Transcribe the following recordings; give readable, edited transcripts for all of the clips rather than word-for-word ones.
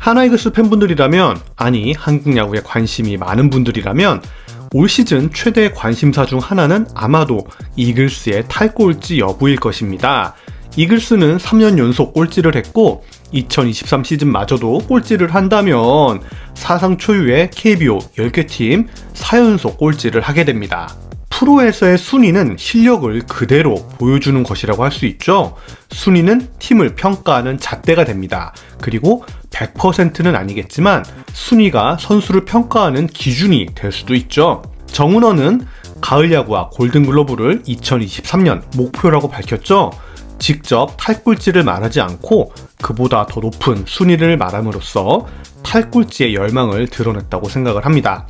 하나이글스 팬분들이라면, 아니 한국 야구에 관심이 많은 분들이라면 올 시즌 최대 관심사 중 하나는 아마도 이글스의 탈꼴찌 여부일 것입니다. 이글스는 3년 연속 꼴찌를 했고 2023 시즌마저도 꼴찌를 한다면 사상 초유의 KBO 10개 팀 4연속 꼴찌를 하게 됩니다. 프로에서의 순위는 실력을 그대로 보여주는 것이라고 할 수 있죠. 순위는 팀을 평가하는 잣대가 됩니다. 그리고 100%는 아니겠지만 순위가 선수를 평가하는 기준이 될 수도 있죠. 정은원은 가을 야구와 골든글러브를 2023년 목표라고 밝혔죠. 직접 탈꼴찌를 말하지 않고 그보다 더 높은 순위를 말함으로써 탈꼴찌의 열망을 드러냈다고 생각을 합니다.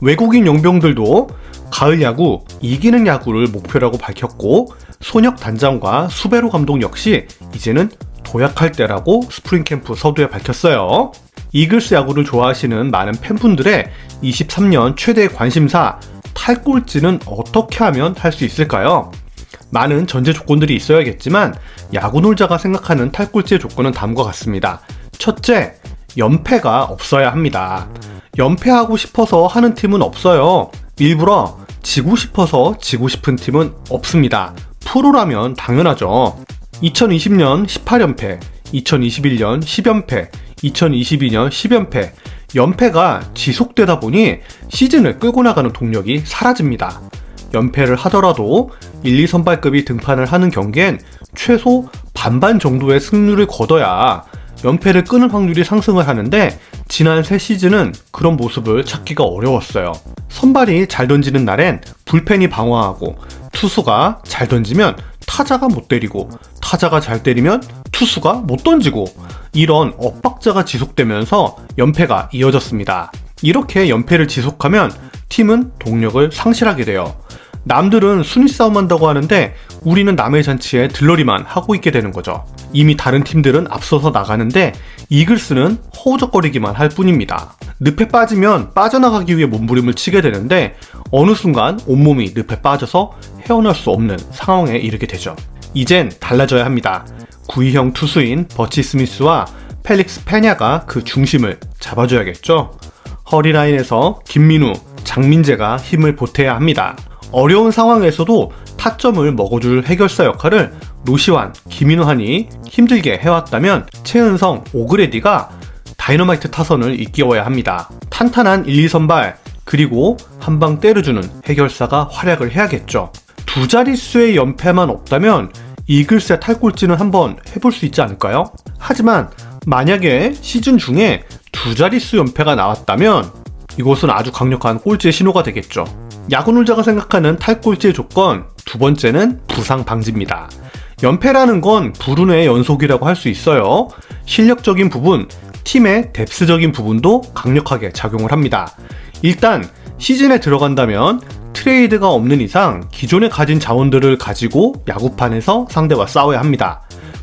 외국인 용병들도 가을 야구, 이기는 야구를 목표라고 밝혔고 손혁 단장과 수베로 감독 역시 이제는 도약할 때라고 스프링 캠프 서두에 밝혔어요. 이글스 야구를 좋아하시는 많은 팬분들의 23년 최대 관심사 탈꼴찌는 어떻게 하면 할 수 있을까요? 많은 전제 조건들이 있어야겠지만 야구 놀자가 생각하는 탈꼴찌의 조건은 다음과 같습니다. 첫째, 연패가 없어야 합니다. 연패하고 싶어서 하는 팀은 없어요. 일부러 지고 싶어서 지고 싶은 팀은 없습니다. 프로라면 당연하죠. 2020년 18연패, 2021년 10연패, 2022년 10연패, 연패가 지속되다 보니 시즌을 끌고 나가는 동력이 사라집니다. 연패를 하더라도 1, 2선발급이 등판을 하는 경기엔 최소 반반 정도의 승률을 거둬야 연패를 끊을 확률이 상승을 하는데 지난 3시즌은 그런 모습을 찾기가 어려웠어요. 선발이 잘 던지는 날엔 불펜이 방어하고 투수가 잘 던지면 타자가 못 때리고 타자가 잘 때리면 투수가 못 던지고 이런 엇박자가 지속되면서 연패가 이어졌습니다. 이렇게 연패를 지속하면 팀은 동력을 상실하게 돼요. 남들은 순위 싸움한다고 하는데 우리는 남의 잔치에 들러리만 하고 있게 되는 거죠. 이미 다른 팀들은 앞서서 나가는데 이글스는 허우적거리기만 할 뿐입니다. 늪에 빠지면 빠져나가기 위해 몸부림을 치게 되는데 어느 순간 온몸이 늪에 빠져서 헤어날 수 없는 상황에 이르게 되죠. 이젠 달라져야 합니다. 구위형 투수인 버치 스미스와 펠릭스 페냐가 그 중심을 잡아줘야겠죠. 허리라인에서 김민우, 장민재가 힘을 보태야 합니다. 어려운 상황에서도 타점을 먹어줄 해결사 역할을 노시환, 김인환이 힘들게 해왔다면 최은성, 오그레디가 다이너마이트 타선을 이끌어야 합니다. 탄탄한 1, 2선발 그리고 한방 때려주는 해결사가 활약을 해야겠죠. 두 자릿수의 연패만 없다면 이글스의 탈꼴찌는 한번 해볼 수 있지 않을까요? 하지만 만약에 시즌 중에 두 자릿수 연패가 나왔다면 이것은 아주 강력한 꼴찌의 신호가 되겠죠. 야구 놀자가 생각하는 탈꼴찌의 조건 두 번째는 부상 방지입니다. 연패라는 건 불운의 연속이라고 할 수 있어요. 실력적인 부분, 팀의 뎁스적인 부분도 강력하게 작용을 합니다. 일단 시즌에 들어간다면 트레이드가 없는 이상 기존에 가진 자원들을 가지고 야구판에서 상대와 싸워야 합니다.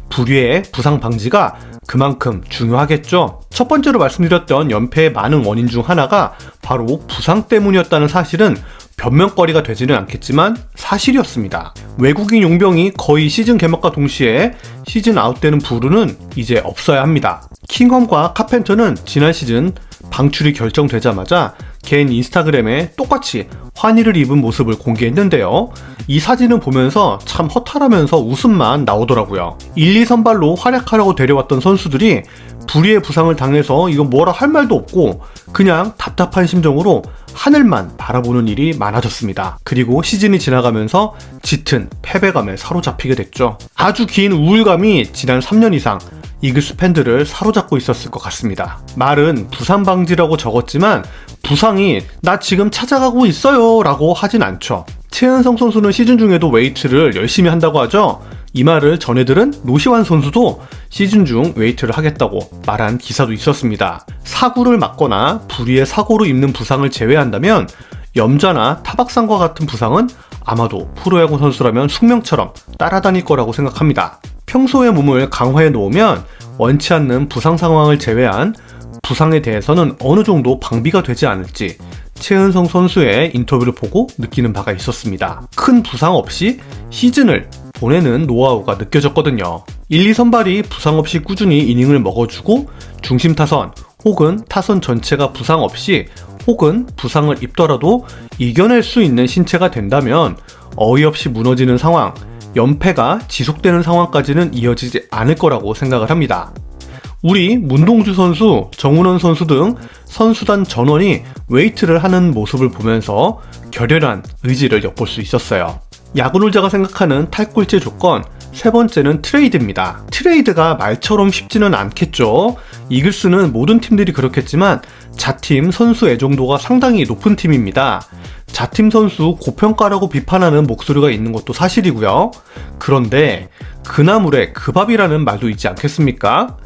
불의의 부상 방지가 그만큼 중요하겠죠. 첫 번째로 말씀드렸던 연패의 많은 원인 중 하나가 바로 부상 때문이었다는 사실은 변명거리가 되지는 않겠지만 사실이었습니다. 외국인 용병이 거의 시즌 개막과 동시에 시즌 아웃되는 부류는 이제 없어야 합니다. 킹홈과 카펜터는 지난 시즌 방출이 결정되자마자 개인 인스타그램에 똑같이 환희를 입은 모습을 공개했는데요. 이 사진을 보면서 참 허탈하면서 웃음만 나오더라고요. 1, 2선발로 활약하려고 데려왔던 선수들이 불의의 부상을 당해서 이건 뭐라 할 말도 없고 그냥 답답한 심정으로 하늘만 바라보는 일이 많아졌습니다. 그리고 시즌이 지나가면서 짙은 패배감에 사로잡히게 됐죠. 아주 긴 우울감이 지난 3년 이상 이글스 팬들을 사로잡고 있었을 것 같습니다. 말은 부상 방지라고 적었지만 부상이 나 지금 찾아가고 있어요 라고 하진 않죠. 최은성 선수는 시즌 중에도 웨이트를 열심히 한다고 하죠. 이 말을 전해들은 노시환 선수도 시즌 중 웨이트를 하겠다고 말한 기사도 있었습니다. 사구를 맞거나 불의의 사고로 입는 부상을 제외한다면 염좌나 타박상과 같은 부상은 아마도 프로야구 선수라면 숙명처럼 따라다닐 거라고 생각합니다. 평소에 몸을 강화해 놓으면 원치 않는 부상 상황을 제외한 부상에 대해서는 어느 정도 방비가 되지 않을지 최은성 선수의 인터뷰를 보고 느끼는 바가 있었습니다. 큰 부상 없이 시즌을 보내는 노하우가 느껴졌거든요. 1, 2선발이 부상 없이 꾸준히 이닝을 먹어주고 중심 타선, 혹은 타선 전체가 부상 없이 혹은 부상을 입더라도 이겨낼 수 있는 신체가 된다면 어이없이 무너지는 상황, 연패가 지속되는 상황까지는 이어지지 않을 거라고 생각을 합니다. 우리 문동주 선수, 정훈원 선수 등 선수단 전원이 웨이트를 하는 모습을 보면서 결연한 의지를 엿볼 수 있었어요. 야구놀자가 생각하는 탈꼴찌 조건, 세 번째는 트레이드입니다. 트레이드가 말처럼 쉽지는 않겠죠. 이글스는 모든 팀들이 그렇겠지만 자팀 선수 애정도가 상당히 높은 팀입니다. 자팀 선수 고평가라고 비판하는 목소리가 있는 것도 사실이고요. 그런데 그나물에 그 밥이라는 말도 있지 않겠습니까?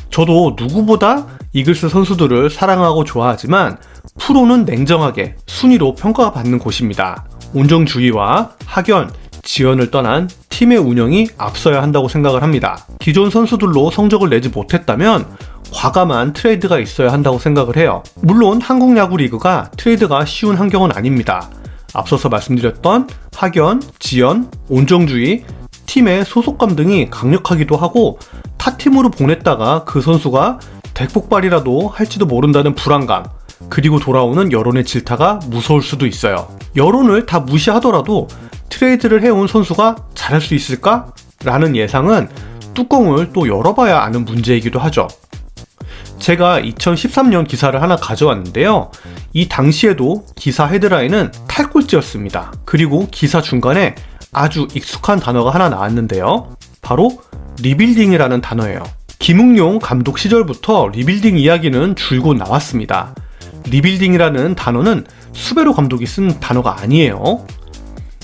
저도 누구보다 이글스 선수들을 사랑하고 좋아하지만 프로는 냉정하게 순위로 평가받는 곳입니다. 온정주의와 학연, 지연을 떠난 팀의 운영이 앞서야 한다고 생각을 합니다. 기존 선수들로 성적을 내지 못했다면 과감한 트레이드가 있어야 한다고 생각을 해요. 물론 한국 야구 리그가 트레이드가 쉬운 환경은 아닙니다. 앞서서 말씀드렸던 학연, 지연, 온정주의, 팀의 소속감 등이 강력하기도 하고 타 팀으로 보냈다가 그 선수가 대폭발이라도 할지도 모른다는 불안감, 그리고 돌아오는 여론의 질타가 무서울 수도 있어요. 여론을 다 무시하더라도 트레이드를 해온 선수가 잘할 수 있을까? 라는 예상은 뚜껑을 또 열어봐야 아는 문제이기도 하죠. 제가 2013년 기사를 하나 가져왔는데요. 이 당시에도 기사 헤드라인은 탈꼴찌였습니다. 그리고 기사 중간에 아주 익숙한 단어가 하나 나왔는데요. 바로 리빌딩이라는 단어예요. 김웅용 감독 시절부터 리빌딩 이야기는 줄곧 나왔습니다. 리빌딩이라는 단어는 수베로 감독이 쓴 단어가 아니에요.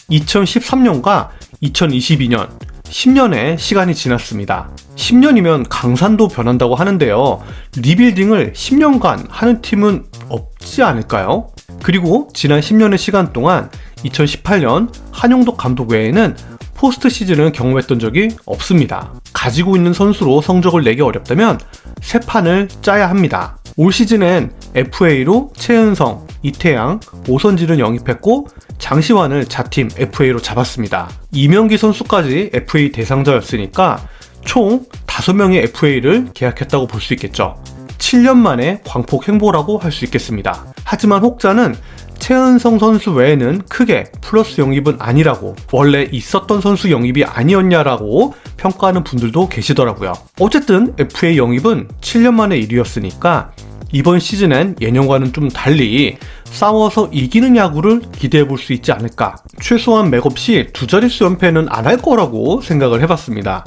2013년과 2022년, 10년의 시간이 지났습니다. 10년이면 강산도 변한다고 하는데요. 리빌딩을 10년간 하는 팀은 없지 않을까요? 그리고 지난 10년의 시간 동안 2018년 한용덕 감독 외에는 포스트 시즌을 경험했던 적이 없습니다. 가지고 있는 선수로 성적을 내기 어렵다면 새 판을 짜야 합니다. 올 시즌엔 FA로 최은성, 이태양, 오선진을 영입했고 장시환을 자팀 FA로 잡았습니다. 이명기 선수까지 FA 대상자였으니까 총 5명의 FA를 계약했다고 볼 수 있겠죠. 7년 만에 광폭 횡보라고 할 수 있겠습니다. 하지만 혹자는 최은성 선수 외에는 크게 플러스 영입은 아니라고, 원래 있었던 선수 영입이 아니었냐라고 평가하는 분들도 계시더라고요. 어쨌든 FA 영입은 7년 만의 일이었으니까 이번 시즌엔 예년과는 좀 달리 싸워서 이기는 야구를 기대해 볼 수 있지 않을까. 최소한 맥없이 두 자릿수 연패는 안 할 거라고 생각을 해봤습니다.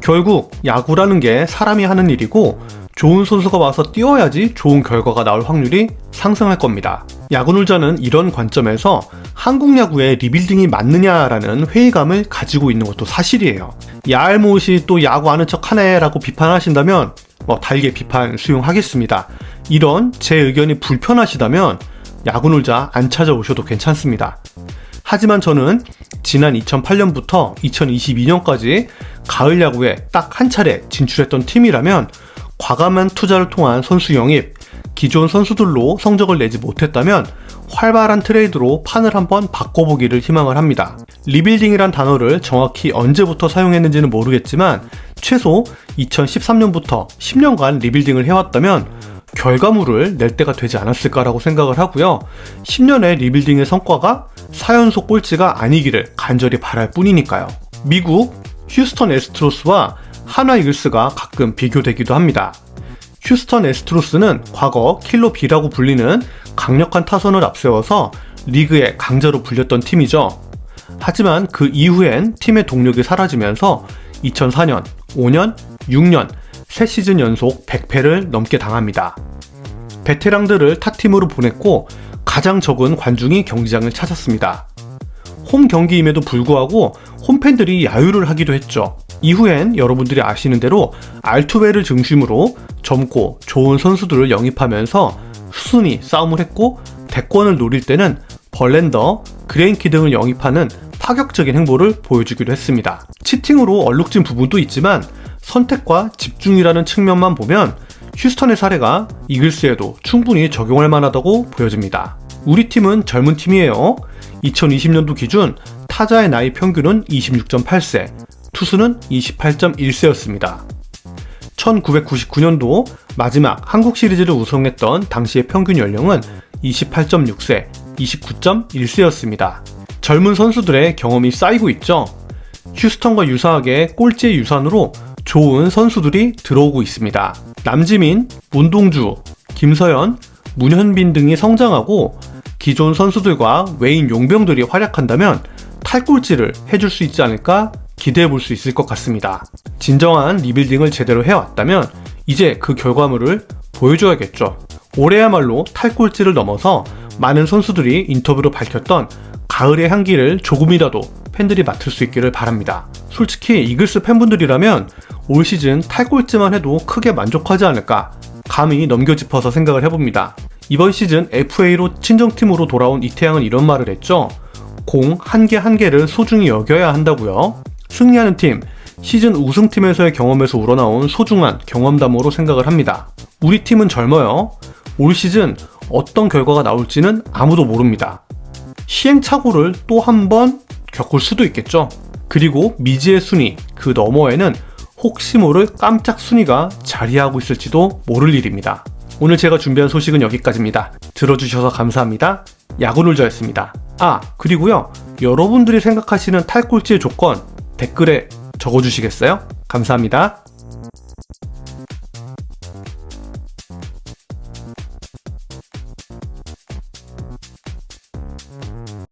결국 야구라는 게 사람이 하는 일이고 좋은 선수가 와서 뛰어야지 좋은 결과가 나올 확률이 상승할 겁니다. 야구놀자는 이런 관점에서 한국 야구의 리빌딩이 맞느냐라는 회의감을 가지고 있는 것도 사실이에요. 야알못이 또 야구 아는 척 하네 라고 비판하신다면 달게 비판 수용하겠습니다. 이런 제 의견이 불편하시다면 야구놀자 안 찾아오셔도 괜찮습니다. 하지만 저는 지난 2008년부터 2022년까지 가을 야구에 딱 한 차례 진출했던 팀이라면 과감한 투자를 통한 선수 영입, 기존 선수들로 성적을 내지 못했다면 활발한 트레이드로 판을 한번 바꿔보기를 희망을 합니다. 리빌딩이란 단어를 정확히 언제부터 사용했는지는 모르겠지만 최소 2013년부터 10년간 리빌딩을 해왔다면 결과물을 낼 때가 되지 않았을까라고 생각을 하고요. 10년의 리빌딩의 성과가 4연속 꼴찌가 아니기를 간절히 바랄 뿐이니까요. 미국 휴스턴 애스트로스와 한화 이글스가 가끔 비교되기도 합니다. 휴스턴 애스트로스는 과거 킬러 B라고 불리는 강력한 타선을 앞세워서 리그의 강자로 불렸던 팀이죠. 하지만 그 이후엔 팀의 동력이 사라지면서 2004년, 5년, 6년, 3시즌 연속 100패를 넘게 당합니다. 베테랑들을 타팀으로 보냈고 가장 적은 관중이 경기장을 찾았습니다. 홈 경기임에도 불구하고 홈팬들이 야유를 하기도 했죠. 이후엔 여러분들이 아시는 대로 알투웨를 중심으로 젊고 좋은 선수들을 영입하면서 수순위 싸움을 했고 대권을 노릴 때는 벌랜더, 그레인키 등을 영입하는 파격적인 행보를 보여주기도 했습니다. 치팅으로 얼룩진 부분도 있지만 선택과 집중이라는 측면만 보면 휴스턴의 사례가 이글스에도 충분히 적용할 만하다고 보여집니다. 우리 팀은 젊은 팀이에요. 2020년도 기준 타자의 나이 평균은 26.8세, 투수는 28.1세였습니다. 1999년도 마지막 한국 시리즈를 우승했던 당시의 평균 연령은 28.6세, 29.1세였습니다. 젊은 선수들의 경험이 쌓이고 있죠. 휴스턴과 유사하게 꼴찌의 유산으로 좋은 선수들이 들어오고 있습니다. 남지민, 문동주, 김서현, 문현빈 등이 성장하고 기존 선수들과 외인 용병들이 활약한다면 탈꼴찌를 해줄 수 있지 않을까 기대해 볼 수 있을 것 같습니다. 진정한 리빌딩을 제대로 해왔다면 이제 그 결과물을 보여줘야겠죠. 올해야말로 탈꼴찌를 넘어서 많은 선수들이 인터뷰로 밝혔던 가을의 향기를 조금이라도 팬들이 맡을 수 있기를 바랍니다. 솔직히 이글스 팬분들이라면 올 시즌 탈꼴찌만 해도 크게 만족하지 않을까 감히 넘겨짚어서 생각을 해봅니다. 이번 시즌 FA로 친정팀으로 돌아온 이태양은 이런 말을 했죠. 공 한 개 한 개를 소중히 여겨야 한다고요. 승리하는 팀, 시즌 우승팀에서의 경험에서 우러나온 소중한 경험담으로 생각을 합니다. 우리 팀은 젊어요. 올 시즌 어떤 결과가 나올지는 아무도 모릅니다. 시행착오를 또 한 번 겪을 수도 있겠죠. 그리고 미지의 순위, 그 너머에는 혹시 모를 깜짝 순위가 자리하고 있을지도 모를 일입니다. 오늘 제가 준비한 소식은 여기까지입니다. 들어주셔서 감사합니다. 야구놀자였습니다. 그리고요, 여러분들이 생각하시는 탈꼴찌의 조건 댓글에 적어주시겠어요? 감사합니다.